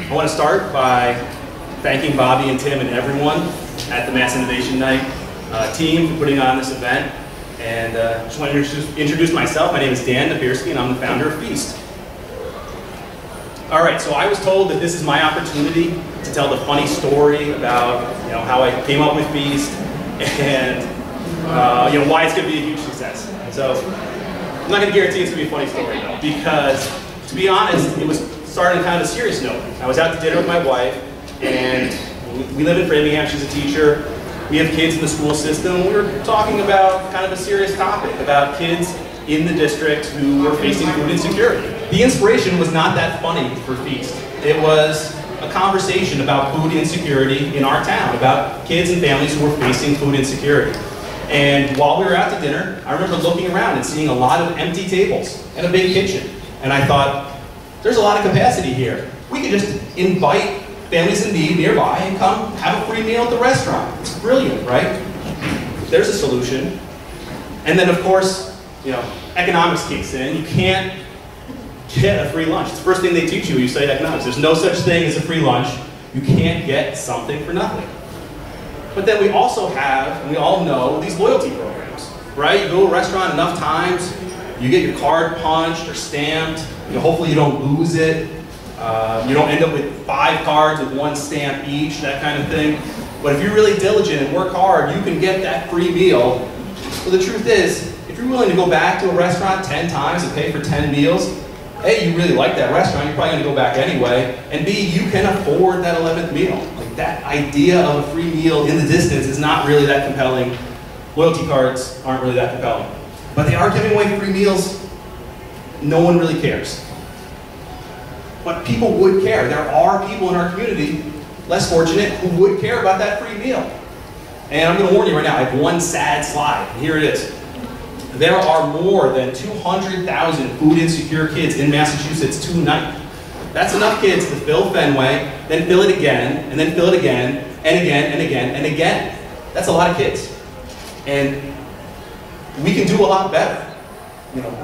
I want to start by thanking Bobby and Tim and everyone at the Mass Innovation Night team for putting on this event. And just want to introduce myself. My name is Dan Phfeast, and I'm the founder of Phfeast. All right, so I was told that this is my opportunity to tell the funny story about how I came up with Phfeast and why it's going to be a huge success. So I'm not going to guarantee it's going to be a funny story though, because to be honest, it was starting on kind of a serious note. I was out to dinner with my wife, and we live in Framingham. She's a teacher. We have kids in the school system. We were talking about kind of a serious topic about kids in the district who were facing food insecurity. The inspiration was not that funny for Phfeast. It was a conversation about food insecurity in our town, about kids and families who were facing food insecurity. And while we were out to dinner, I remember looking around and seeing a lot of empty tables and a big kitchen. And I thought, there's a lot of capacity here. We could just invite families in need nearby and come have a free meal at the restaurant. It's brilliant, right? There's a solution. And then of course, economics kicks in. You can't get a free lunch. It's the first thing they teach you when you study economics. There's no such thing as a free lunch. You can't get something for nothing. But then we also have, and we all know, these loyalty programs, right? You go to a restaurant enough times, you get your card punched or stamped. Hopefully you don't lose it. You don't end up with 5 cards with 1 stamp each, that kind of thing. But if you're really diligent and work hard, you can get that free meal. So the truth is, if you're willing to go back to a restaurant 10 times and pay for 10 meals, A, you really like that restaurant, you're probably going to go back anyway, and B, you can afford that 11th meal. Like, that idea of a free meal in the distance is not really that compelling. Loyalty cards aren't really that compelling. But they are giving away free meals. No one really cares. But people would care. There are people in our community, less fortunate, who would care about that free meal. And I'm going to warn you right now, I have one sad slide. Here it is. There are more than 200,000 food insecure kids in Massachusetts tonight. That's enough kids to fill Fenway, then fill it again, and then fill it again, and again, and again, and again. That's a lot of kids. And we can do a lot better.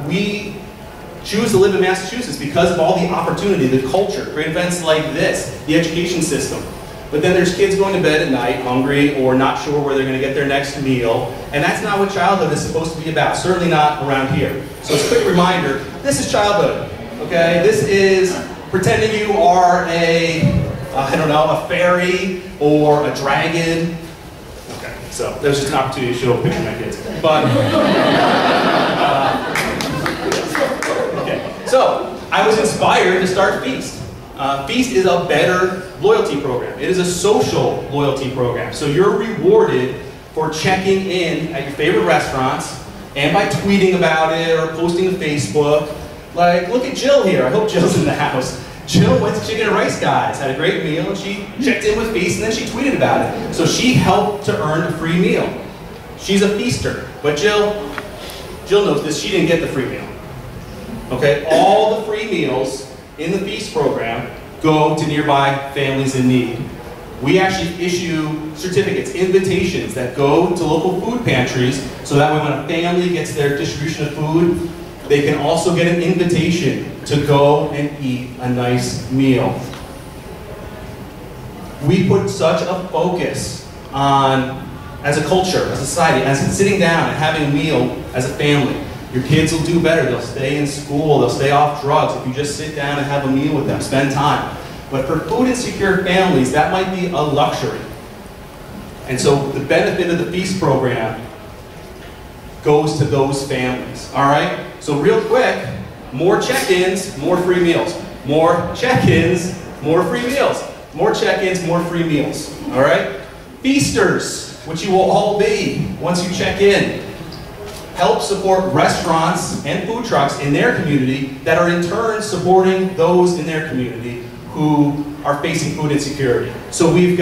We choose to live in Massachusetts because of all the opportunity, the culture, great events like this, the education system. But then there's kids going to bed at night hungry or not sure where they're going to get their next meal. And that's not what childhood is supposed to be about, certainly not around here. So it's a quick reminder, this is childhood, okay? This is pretending you are a fairy or a dragon. Okay, so there's just an opportunity to show a picture of my kids. But, so, I was inspired to start Phfeast. Phfeast is a better loyalty program. It is a social loyalty program. So you're rewarded for checking in at your favorite restaurants and by tweeting about it or posting to Facebook. Like, look at Jill here. I hope Jill's in the house. Jill went to Chicken and Rice Guys, had a great meal, and she checked in with Phfeast and then she tweeted about it. So she helped to earn a free meal. She's a feaster. But Jill knows this, she didn't get the free meal. Okay, all the free meals in the Phfeast program go to nearby families in need. We actually issue certificates, invitations that go to local food pantries so that way when a family gets their distribution of food, they can also get an invitation to go and eat a nice meal. We put such a focus on, as a culture, as a society, as sitting down and having a meal as a family. Your kids will do better. They'll stay in school. They'll stay off drugs if you just sit down and have a meal with them, spend time. But for food insecure families, that might be a luxury. And so the benefit of the Phfeast program goes to those families. All right? So real quick, more check-ins, more free meals. More check-ins, more free meals. More check-ins, more free meals. All right? Feasters, which you will all be once you check in, help support restaurants and food trucks in their community that are in turn supporting those in their community who are facing food insecurity. So we're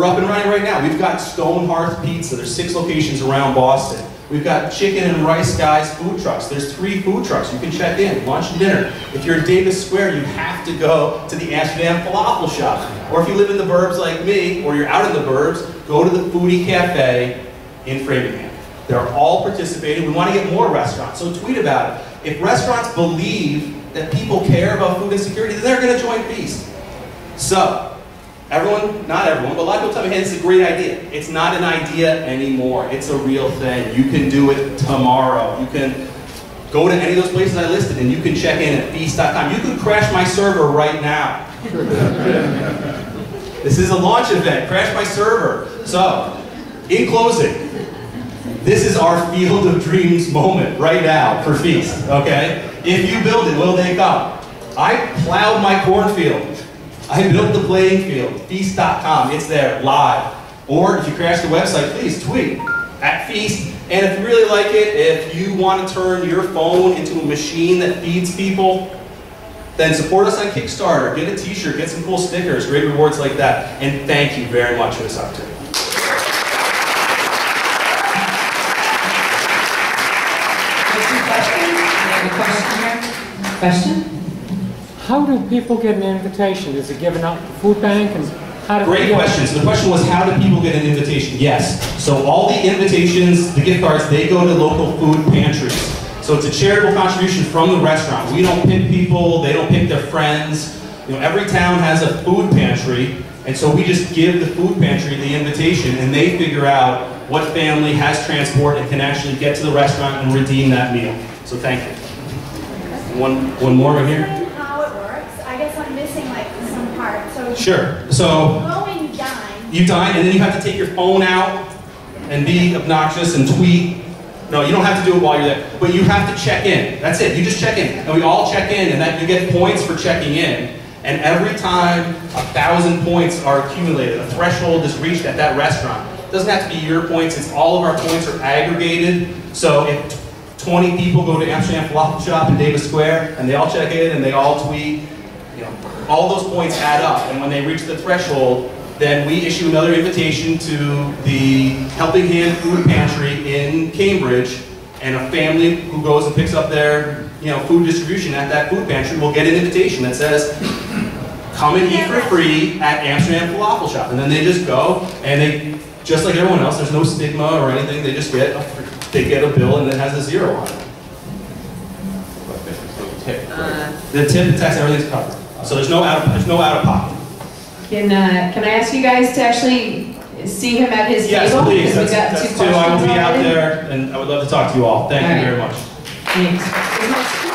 up and running right now. We've got Stone Hearth Pizza. There's 6 locations around Boston. We've got Chicken and Rice Guys food trucks. There's 3 food trucks. You can check in, lunch and dinner. If you're in Davis Square, you have to go to the Amsterdam Falafel Shop. Or if you live in the burbs like me, or you're out in the burbs, go to the Foodie Cafe in Framingham. They're all participating. We want to get more restaurants, so tweet about it. If restaurants believe that people care about food insecurity, then they're going to join Phfeast. So, everyone, not everyone, but a lot of people tell me, hey, this is a great idea. It's not an idea anymore. It's a real thing. You can do it tomorrow. You can go to any of those places I listed and you can check in at Phfeast.com. You can crash my server right now. This is a launch event. Crash my server. So, in closing, this is our field of dreams moment right now for Phfeast, okay? If you build it, will they come? I plowed my cornfield. I built the playing field. Phfeast.com, it's there, live. Or if you crash the website, please tweet at Phfeast. And if you really like it, if you want to turn your phone into a machine that feeds people, then support us on Kickstarter. Get a t-shirt, get some cool stickers, great rewards like that. And thank you very much for this opportunity. Question? How do people get an invitation? Is it given out to the food bank? And how do Great question. So the question was, how do people get an invitation? Yes. So all the invitations, the gift cards, they go to local food pantries. So it's a charitable contribution from the restaurant. We don't pick people, they don't pick their friends. You know, every town has a food pantry, and so we just give the food pantry the invitation, and they figure out what family has transport and can actually get to the restaurant and redeem that meal. So thank you. One more right here. How it works? I guess I'm missing like some part. So Sure. So you go and you dine. you dine, and then you have to take your phone out and be obnoxious and tweet. No, you don't have to do it while you're there, but you have to check in. That's it. You just check in, and we all check in, and that you get points for checking in. And every time 1,000 points are accumulated, a threshold is reached at that restaurant. It doesn't have to be your points. It's all of our points are aggregated. So if 20 people go to Amsterdam Falafel Shop in Davis Square, and they all check in, and they all tweet, you know, all those points add up. And when they reach the threshold, then we issue another invitation to the Helping Hand Food Pantry in Cambridge, and a family who goes and picks up their, you know, food distribution at that food pantry will get an invitation that says, come and eat for free at Amsterdam Falafel Shop. And then they just go, and they, just like everyone else, there's no stigma or anything, they just get a bill and it has a 0 on it. The tip and tax, everything's covered. So there's no out of pocket. Can I ask you guys to actually see him at his yes, table? Please. Because That's two. I will be out there, and I would love to talk to you all. Thank you very much. Thanks.